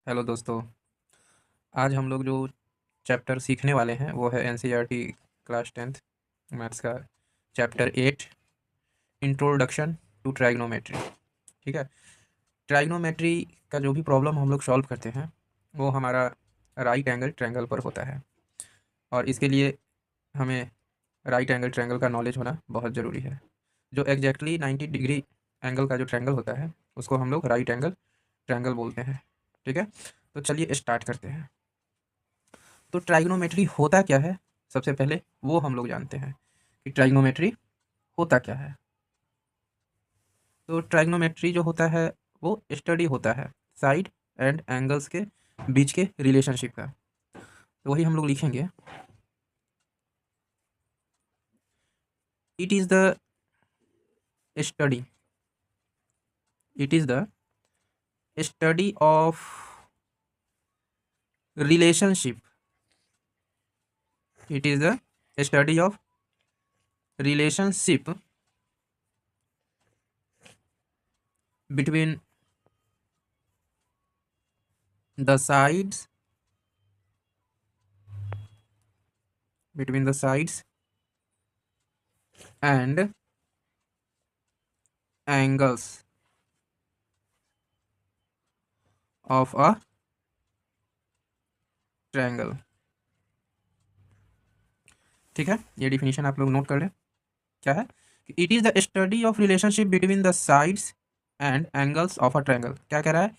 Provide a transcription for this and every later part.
Hello दोस्तों। आज हम लोग जो चैप्टर सीखने वाले हैं वो है एनसीईआरटी क्लास 10th मैथ्स का चैप्टर 8 इंट्रोडक्शन टू ट्राइग्नोमेट्री। ठीक है। ट्राइग्नोमेट्री का जो भी प्रॉब्लम हम लोग सॉल्व करते हैं वो हमारा राइट एंगल ट्रायंगल पर होता है, और इसके लिए हमें राइट एंगल ट्रायंगल का नॉलेज होना बहुत ज़रूरी है। जो एग्जैक्टली 90 डिग्री एंगल का जो ट्रायंगल होता है उसको हम लोग राइट एंगल ट्रायंगल बोलते हैं। ठीक है। तो चलिए स्टार्ट करते हैं। तो ट्राइग्नोमेट्री होता क्या है, सबसे पहले वो हम लोग जानते हैं कि ट्राइग्नोमेट्री होता क्या है। तो ट्राइग्नोमेट्री जो होता है वो स्टडी होता है साइड एंड एंगल्स के बीच के रिलेशनशिप का। तो वही हम लोग लिखेंगे। It is the study it is the study of relationship it is the study of relationship between the sides and angles of a triangle. ठीक है, ये डिफिनीशन आप लोग नोट कर लें। क्या है? It is the study of relationship between the sides and angles of a triangle. क्या कह रहा है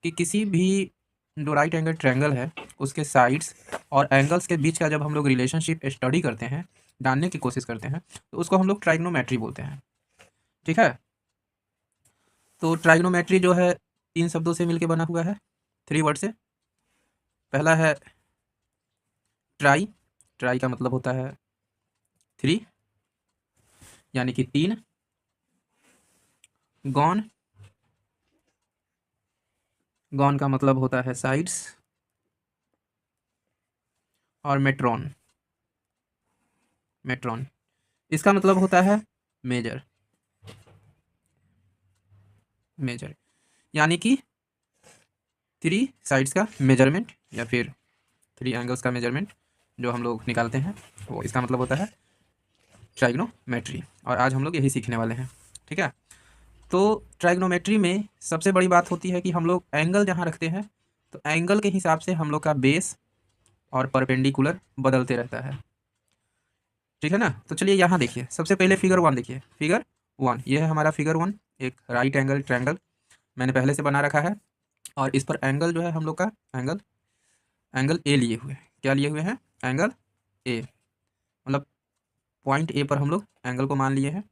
कि किसी भी जो राइट एंगल ट्रायंगल है उसके साइड्स और एंगल्स के बीच का जब हम लोग रिलेशनशिप स्टडी करते हैं, जानने की कोशिश करते हैं, तो उसको हम लोग ट्राइग्नोमेट्री बोलते हैं। ठीक है। तो ट्राइग्नोमेट्री जो है 3 शब्दों से मिलकर बना हुआ है, 3 वर्ड से। पहला है ट्राई। ट्राई का मतलब होता है 3, यानी कि 3। गॉन। गॉन का मतलब होता है साइड्स। और मेट्रॉन। मेट्रॉन इसका मतलब होता है मेजर। मेजर यानी कि 3 साइड्स का मेजरमेंट या फिर 3 एंगल्स का मेजरमेंट जो हम लोग निकालते हैं, वो इसका मतलब होता है ट्राइग्नोमेट्री। और आज हम लोग यही सीखने वाले हैं। ठीक है। तो ट्राइग्नोमेट्री में सबसे बड़ी बात होती है कि हम लोग एंगल जहाँ रखते हैं तो एंगल के हिसाब से हम लोग का बेस और परपेंडिकुलर बदलते रहता है। ठीक है ना। तो चलिए यहाँ देखिए, सबसे पहले फिगर 1 देखिए। फिगर 1 ये है हमारा फिगर 1, एक राइट एंगल ट्रायंगल मैंने पहले से बना रखा है। और इस पर एंगल जो है हम लोग का एंगल एंगल ए लिए हुए हैं। क्या लिए हुए हैं? एंगल ए, मतलब पॉइंट ए पर हम लोग एंगल को मान लिए हैं।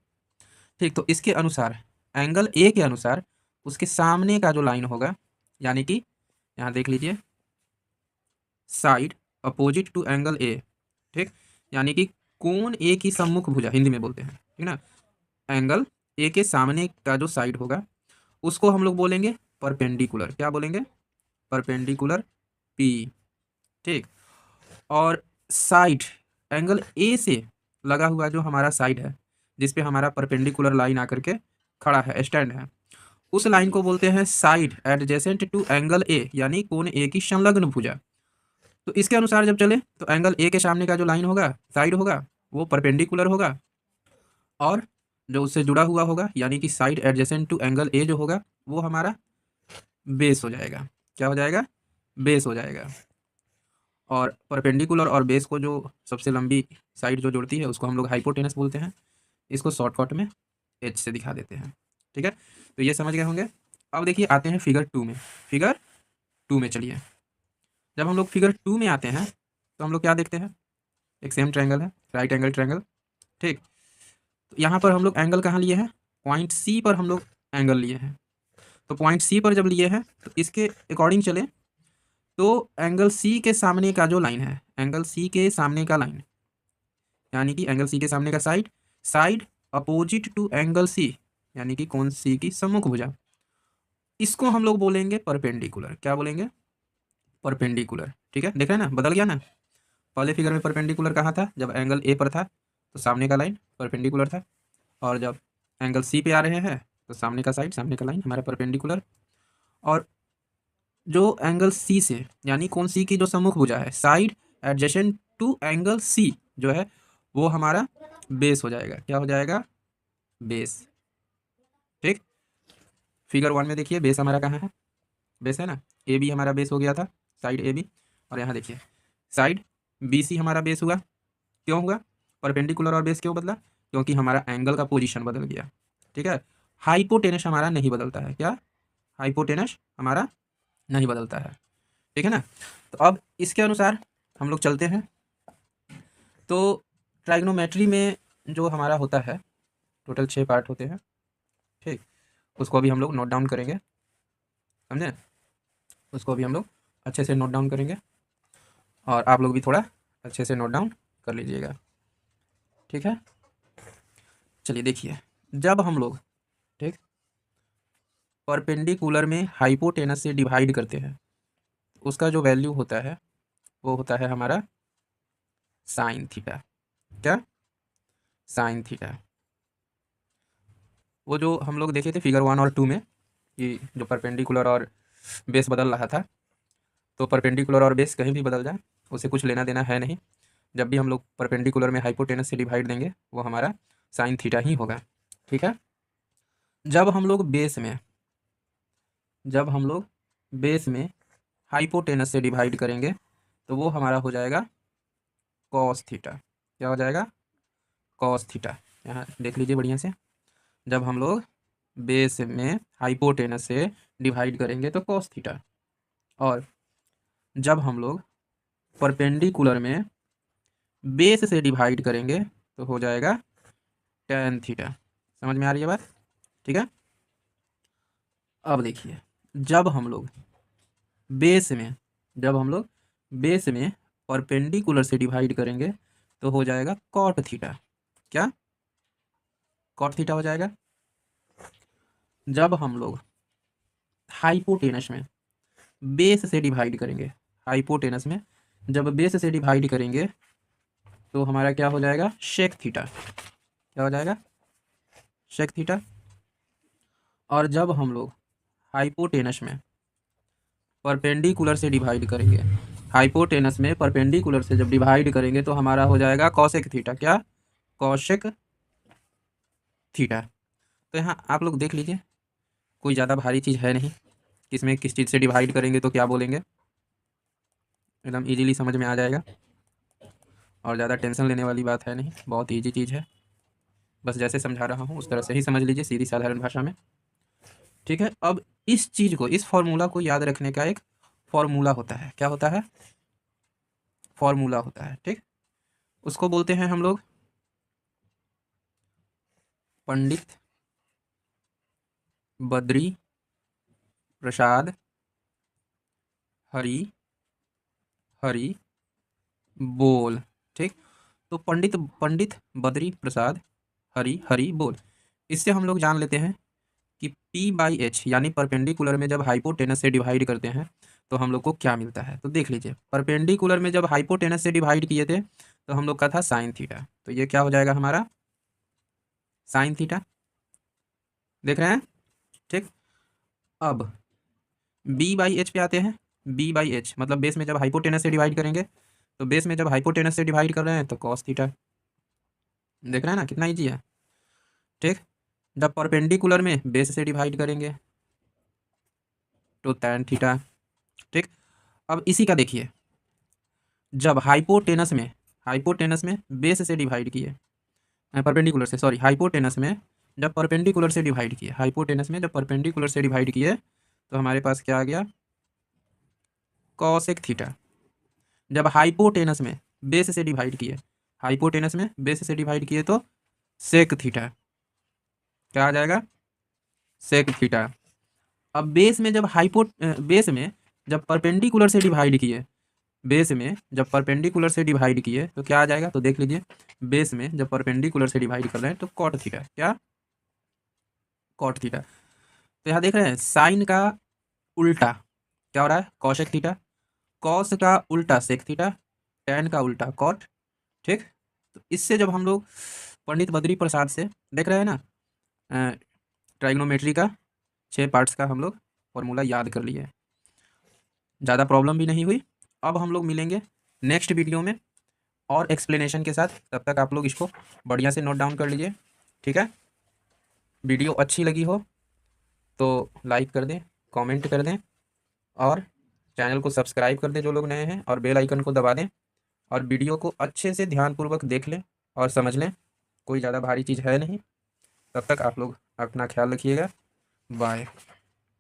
ठीक, तो इसके अनुसार एंगल ए के अनुसार उसके सामने का जो लाइन होगा, यानी कि यहाँ देख लीजिए, side opposite to angle A. ठीक, यानी कि कोण ए की सम्मुख भुजा हिंदी में बोलते हैं। ठीक ना। एंगल ए के सामने का जो साइड होगा उसको हम लोग बोलेंगे परपेंडिकुलर। क्या बोलेंगे? Perpendicular P. ठीक। और साइड एंगल ए से लगा हुआ जो हमारा साइड है, जिस पे हमारा परपेंडिकुलर लाइन आकर के खड़ा है, स्टैंड है, उस लाइन को बोलते हैं side adjacent to angle A, यानी कोण ए की संलग्न भुजा। तो इसके अनुसार जब चले तो एंगल ए के सामने का जो लाइन होगा, साइड होगा, वो परपेंडिकुलर होगा। और जो उससे जुड़ा हुआ होगा, यानी कि side adjacent to angle A जो होगा, वो हमारा बेस हो जाएगा। क्या हो जाएगा? बेस हो जाएगा। और परपेंडिकुलर और बेस को जो सबसे लंबी साइड जो जुड़ती है उसको हम लोग हाइपोटेनस बोलते हैं। इसको शॉर्टकट में एच से दिखा देते हैं। ठीक है, तो ये समझ गए होंगे। अब देखिए आते हैं फिगर 2 में। फिगर 2 में चलिए, जब हम लोग फिगर 2 में आते हैं तो हम लोग क्या देखते हैं? एक सेम ट्रायंगल है, राइट एंगल ट्रायंगल। ठीक, तो यहाँ पर हम लोग एंगल कहाँ लिए हैं? पॉइंट सी पर हम लोग एंगल लिए हैं। तो पॉइंट सी पर जब लिए हैं तो इसके अकॉर्डिंग चले तो एंगल सी के सामने का जो लाइन है, एंगल सी के सामने का लाइन, यानी कि एंगल सी के सामने का side, side opposite to angle C, यानी कि कोण सी की सम्मुख भुजा, इसको हम लोग बोलेंगे परपेंडिकुलर। क्या बोलेंगे? परपेंडिकुलर। ठीक है, देख रहे हैं ना, बदल गया ना। पहले फिगर में परपेंडिकुलर कहाँ था? जब एंगल ए पर था तो सामने का लाइन परपेंडिकुलर था, और जब एंगल सी पे आ रहे हैं तो सामने का साइड, सामने का लाइन हमारा परपेंडिकुलर। और जो एंगल सी से, यानी कौन सी की जो सम्मुख भुजा है, side adjacent to angle C जो है वो हमारा बेस हो जाएगा। क्या हो जाएगा? बेस। ठीक, फिगर 1 में देखिए बेस हमारा कहाँ है, बेस है ना, ए बी हमारा बेस हो गया था, साइड ए बी। और यहाँ देखिए साइड बी सी हमारा बेस हुआ। क्यों हुआ? परपेंडिकुलर और बेस क्यों बदला? क्योंकि हमारा एंगल का पोजीशन बदल गया। ठीक है, हाइपोटेनस हमारा नहीं बदलता है। क्या? हाइपोटेनस हमारा नहीं बदलता है। ठीक है ना। तो अब इसके अनुसार हम लोग चलते हैं। तो ट्राइग्नोमेट्री में जो हमारा होता है, टोटल 6 पार्ट होते हैं। ठीक, उसको अभी हम लोग नोट डाउन करेंगे, समझे? उसको अभी हम लोग अच्छे से नोट डाउन करेंगे और आप लोग भी थोड़ा अच्छे से नोट डाउन कर लीजिएगा। ठीक है, चलिए देखिए, जब हम लोग, ठीक, परपेंडिकुलर में हाइपोटेनस से डिवाइड करते हैं, उसका जो वैल्यू होता है वो होता है हमारा साइन थीटा। क्या? Sine theta. वो जो हम लोग देखे थे फिगर 1 और 2 में कि जो परपेंडिकुलर और बेस बदल रहा था, तो परपेंडिकुलर और बेस कहीं भी बदल जाए उसे कुछ लेना देना है नहीं। जब भी हम लोग परपेंडिकुलर में हाइपोटेनस से डिवाइड देंगे वो हमारा साइन थीटा ही होगा। ठीक है, जब हम लोग बेस में, जब हम लोग बेस में हाइपोटेनस से डिवाइड करेंगे तो वो हमारा हो जाएगा कॉस थीटा। क्या हो जाएगा? Cos theta. यहाँ देख लीजिए बढ़िया से, जब हम लोग बेस में हाइपोटेनस से डिवाइड करेंगे तो कॉस थीटा, और जब हम लोग परपेंडिकुलर में बेस से डिवाइड करेंगे तो हो जाएगा टेन थीटा। समझ में आ रही है बात? ठीक है, अब देखिए, जब हम लोग बेस में, जब हम लोग बेस में परपेंडिकुलर से डिवाइड करेंगे तो हो जाएगा कॉट थीटा। क्या? कॉट थीटा हो जाएगा। जब हम लोग हाइपोटेनस में बेस से डिवाइड करेंगे, हाइपोटेनस में जब बेस से डिवाइड करेंगे तो हमारा क्या हो जाएगा? Shake theta. क्या हो जाएगा? Shake theta. और जब हम लोग हाइपोटेनस में परपेंडिकुलर से डिवाइड करेंगे, हाइपोटेनस में परपेंडिकुलर से जब डिवाइड करेंगे तो हमारा हो जाएगा कॉसेक थीटा। क्या? Cosec theta. तो यहाँ आप लोग देख लीजिए, कोई ज़्यादा भारी चीज़ है नहीं, किसमें किस चीज़ से डिवाइड करेंगे तो क्या बोलेंगे, एकदम इजीली समझ में आ जाएगा और ज़्यादा टेंशन लेने वाली बात है नहीं, बहुत ईजी चीज़ है। बस जैसे समझा रहा हूँ उस तरह से ही समझ लीजिए, सीधी साधारण भाषा में। ठीक है, अब इस चीज़ को, इस फॉर्मूला को याद रखने का एक फॉर्मूला होता है। क्या होता है? फॉर्मूला होता है। ठीक, उसको बोलते हैं हम लोग पंडित बद्री प्रसाद हरि हरि बोल। ठीक, तो पंडित पंडित बद्री प्रसाद हरि हरि बोल, इससे हम लोग जान लेते हैं कि P बाई एच यानी परपेंडिकुलर में जब हाइपोटेनस से डिवाइड करते हैं तो हम लोग को क्या मिलता है। तो देख लीजिए, परपेंडिकुलर में जब हाइपोटेनस से डिवाइड किए थे तो हम लोग का था साइन थीटा, तो ये क्या हो जाएगा हमारा? Sine theta. देख रहे हैं? ठीक, अब बी बाई एच पे आते हैं। बी बाई एच मतलब बेस में जब हाइपोटेनस से डिवाइड करेंगे, तो बेस में जब हाइपोटेनस से डिवाइड कर रहे हैं तो कॉस थीटा। देख रहे हैं ना कितना ईजी है? ठीक, जब परपेंडिकुलर में बेस से डिवाइड करेंगे तो टैन थीटा। ठीक, अब इसी का देखिए, जब हाइपोटेनस में बेस से डिवाइड किए, परपेंडिकुलर से, सॉरी, हाइपोटेनस में जब परपेंडिकुलर से डिवाइड किए, हाइपोटेनस में जब परपेंडिकुलर से डिवाइड किए तो हमारे पास क्या आ गया? Cosec theta. जब हाइपोटेनस में बेस से डिवाइड किए, हाइपोटेनस में बेस से डिवाइड किए तो सेक थीटा। क्या आ जाएगा? Sec theta. अब बेस में जब बेस में जब परपेंडिकुलर से डिवाइड किए, बेस में जब परपेंडिकुलर से डिवाइड किए तो क्या आ जाएगा? तो देख लीजिए, बेस में जब परपेंडिकुलर से डिवाइड कर रहे हैं तो कॉट थीटा। क्या? Cot theta. तो यहाँ देख रहे हैं साइन का उल्टा क्या हो रहा है? Cosec theta. कॉस का उल्टा सेक थीटा। टैन का उल्टा कॉट। ठीक, तो इससे जब हम लोग पंडित बद्री प्रसाद से देख रहे हैं ना, ट्राइग्नोमेट्री का 6 पार्ट्स का हम लोग फॉर्मूला याद कर लिए। ज़्यादा प्रॉब्लम भी नहीं हुई। अब हम लोग मिलेंगे नेक्स्ट वीडियो में और एक्सप्लेनेशन के साथ। तब तक आप लोग इसको बढ़िया से नोट डाउन कर लीजिए, ठीक है। वीडियो अच्छी लगी हो तो लाइक कर दें, कमेंट कर दें और चैनल को सब्सक्राइब कर दें जो लोग नए हैं, और बेल आइकन को दबा दें और वीडियो को अच्छे से ध्यानपूर्वक देख लें और समझ लें। कोई ज़्यादा भारी चीज़ है नहीं। तब तक आप लोग अपना ख्याल रखिएगा। बाय।